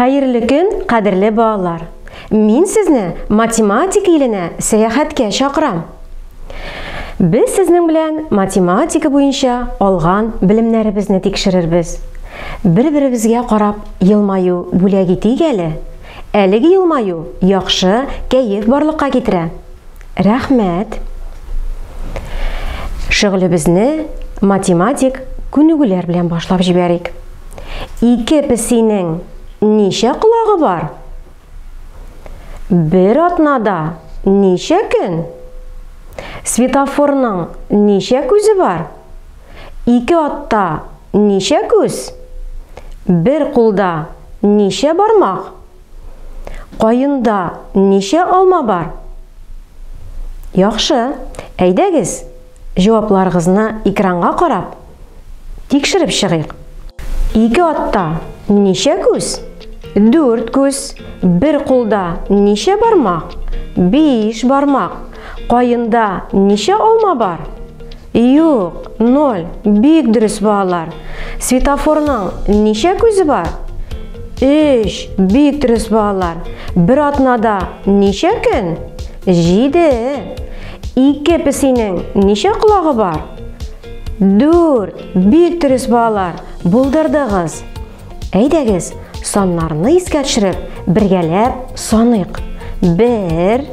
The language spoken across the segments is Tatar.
Hayırlı gün, qadrli балалар. Мен сезне математика иленә сәяхәткә чакырам. Без сезнең белән математика буенча алган белемнәребезне тикшерербез. Бер-беребезгә карап елмаю бүләк итик әле. Әлеге елмаю яхшы кәеф барлыкка китерә. Рәхмәт. Шөгылебезне математик күнегүләр белән башлап җибәрик. Ике песинең ничә колагы бар? Бер атнада ничә көн? Светофорның ничә күзе бар? Ике атта ничә күз? Бер кулда ничә бармак? Каенда ничә алма бар? Яхшы, әйдәгез, җавапларыгызны экранга карап тикшереп чыгыйк. Ике атта ничә күз? 4 күз. Бер кулда ничә бармак? 5 бармак. Каенда ничә алма бар? Юк, 0. Бик дөрес балалар. Светофорның ничә күзе бар? 3. Бик дөрес балалар. Бер атнада ничә көн? 7. Ике песинең ничә колагы бар? 4. Бик дөрес балалар. Булдырдыгыз. Әйдәгез, саннарны искә төшереп, бергәләп саныйк. 1,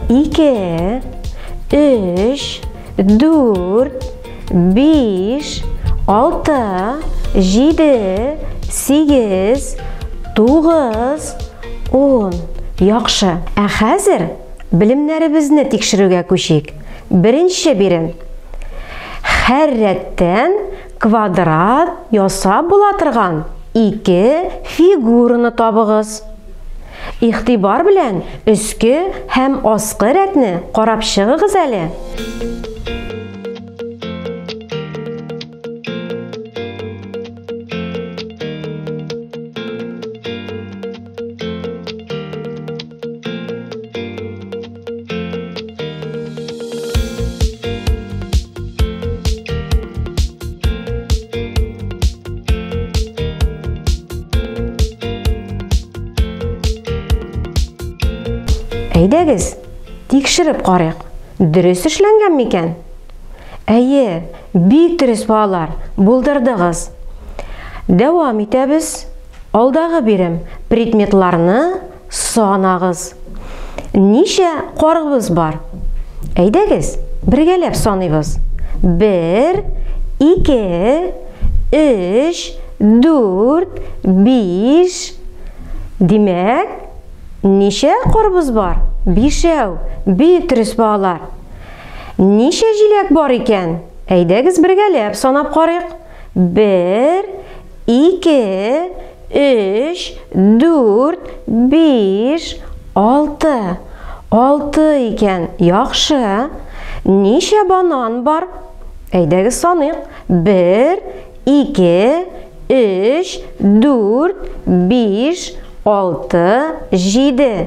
2, 3, 4, 5, 6, 7, 8, 9, 10. Яхшы. Ә хәзер белемнәребезне тикшерүгә күчик. Беренче бирен. Һәр рәттән квадрат ясап була торган ике фигураны табыгыз. Ихтибар белән өске һәм аскы рәтне карап чыгыгыз әле. Әйдәгез, тикшереп карыйк. Дөрес эшләнгән микән? Әйе, бик дөрес балалар, булдырдыгыз. Дәвам итәбез. Алдагы бирем предметларны санагыз. Ничә каргыбыз бар? Әйдәгез, бергәләп саныйбыз. 1, 2, 3, 4, 5. Димәк, ничә карбыз бар? 5. Бик дөрес балалар. Ничә җиләк бар икән? Әйдәгез бергәләп санап карыйк. 1, 2, 3, 4, 5, 6. 6 икән. Яхшы. Ничә банан бар? Әйдәгез саныйк. 1, 2, 3, 4, 5, 6, 7.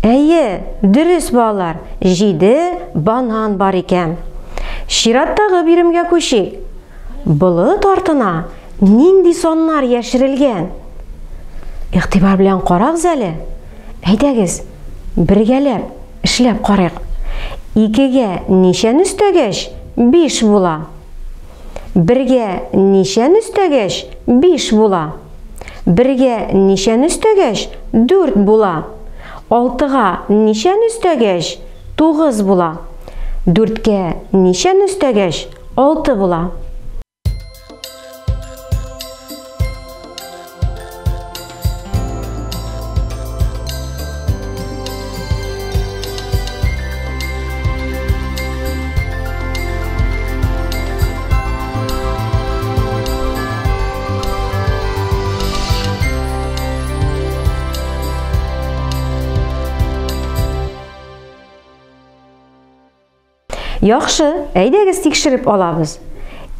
Әйе, дөрес балалар, 7 банан бар икән. Чираттагы биремгә күчик. Болыт артына нинди саннар яшерелгән? Игътибар белән карагыз әле. Әйдәгез, бергәләп эшләп карыйк. 2гә ничәне өстәгәч 5 була? 1гә ничәне өстәгәч 5 була? 1гә ничәне өстәгәч 4 була? 6га ничәне өстәгәч 9 була? 4гә ничәне өстәгәч 6 була? Яхшы, әйдәгез тикшереп алабыз.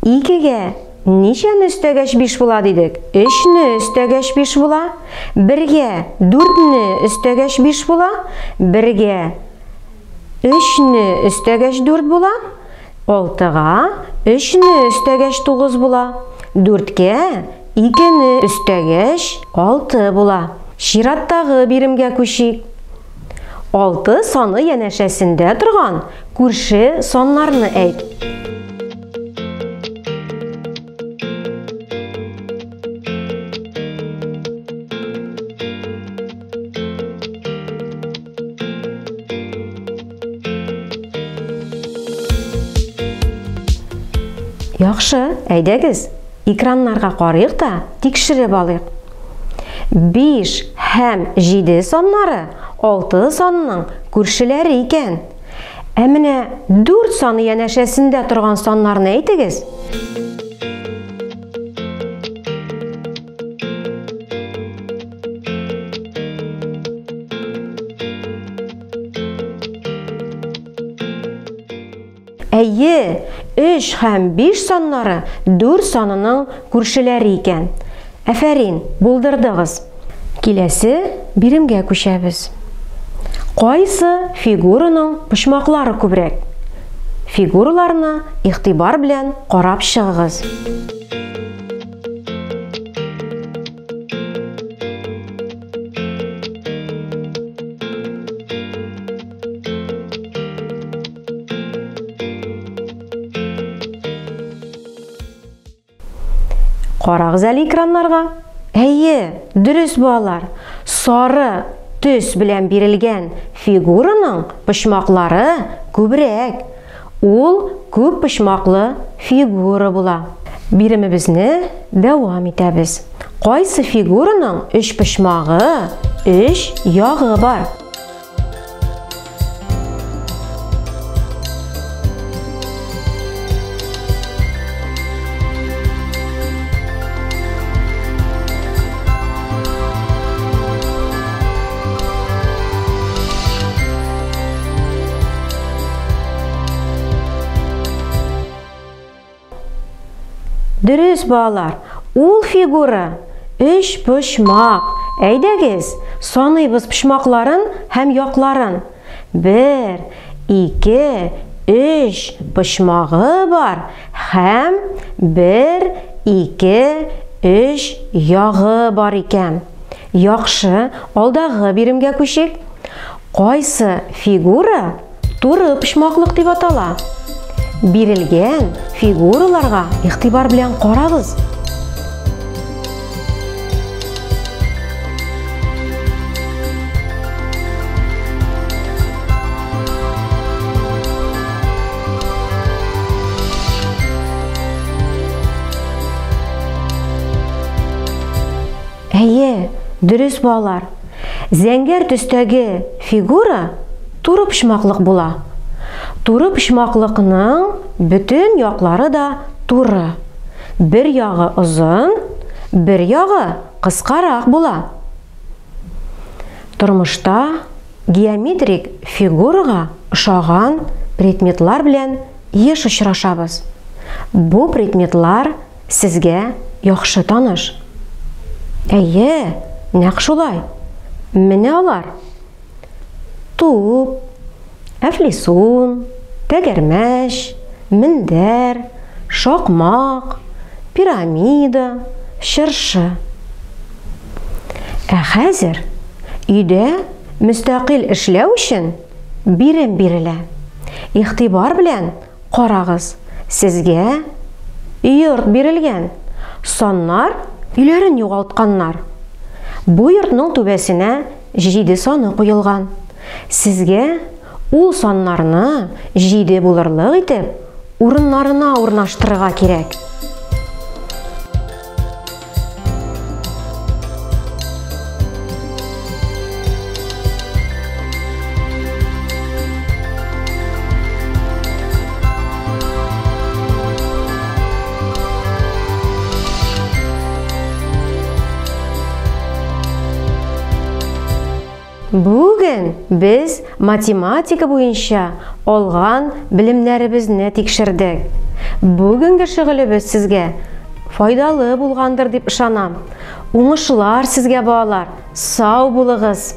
2гә ничәне өстәгәч 5 була дидек? 3не өстәгәч 5 була. 1гә 4не өстәгәч 5 була. 1гә 3не өстәгәч 4 була. 6га 3не өстәгәч 9 була. 4гә 2-ні үстәгәч 6 була. Чираттагы биремгә күчик. 6 саны янәшәсендә торган күрше саннарны әйт. Яхшы, әйдәгез, экраннарга карыйк та тикшереп алыйк. 5 һәм 7 саннары 6 санының күршеләре икән. Ә менә 4 саны янәшәсендә торган саннарны әйтегез. Әйе, 3 һәм 5 саннары 4 санының күршеләре икән. Әфәрин, булдырдыгыз. Киләсе биремгә күчәбез. Кайсы фигураның почмаклары күбрәк? Фигураларны игътибар белән карап чыгыгыз. Карагыз әле экраннарга. Әйе, дөрес балалар. Сары төс белән бирелгән фигураның почмаклары күбрәк. Ул күп почмаклы фигура була. Биремебезне дәвам итәбез. Кайсы фигураның 3 почмагы, 3 ягы бар? Дөрес балалар, ул фигура 3 почмак. Әйдәгез, саныйбыз почмакларын һәм якларын. 1, 2, 3 почмагы бар һәм 1, 2, 3 ягы бар икән. Яхшы, алдагы биремгә күчик. Кайсы фигура туры почмаклык дип атала? Бирелгән фигураларга игътибар белән карагыз. Әйе, дөрес балалар. Зәңгәр төстәге фигура туры почмаклык була. Туры почмаклыкның бүтән яклары да туры. Бер ягы озын, бер ягы кыскарак була. Тормышта геометрик фигурага ошаган предметлар белән еш очрашабыз. Бу предметлар сезгә яхшы таныш. Әйе, нәкъ шулай. Менә алар. Туп, әфлисун, тәгәрмәч, мендәр, шакмак, пирамида, чыршы. Ә хәзер өйдә мөстәкыйль эшләү өчен бирем бирелә. Игътибар белән карагыз. Сезгә йорт бирелгән. Саннар өйләрен югалтканнар. Бу йортның түбәсенә 7 саны куелган. Сезгә ул саннарны 7 булырлык итеп урыннарына урнаштырырга кирәк. Бүген без математика буенча алган белемнәребезне тикшердек. Бүгенге шөгылебез сезгә файдалы булгандыр дип ышанам. Уңышлар сезгә балалар. Сау булыгыз.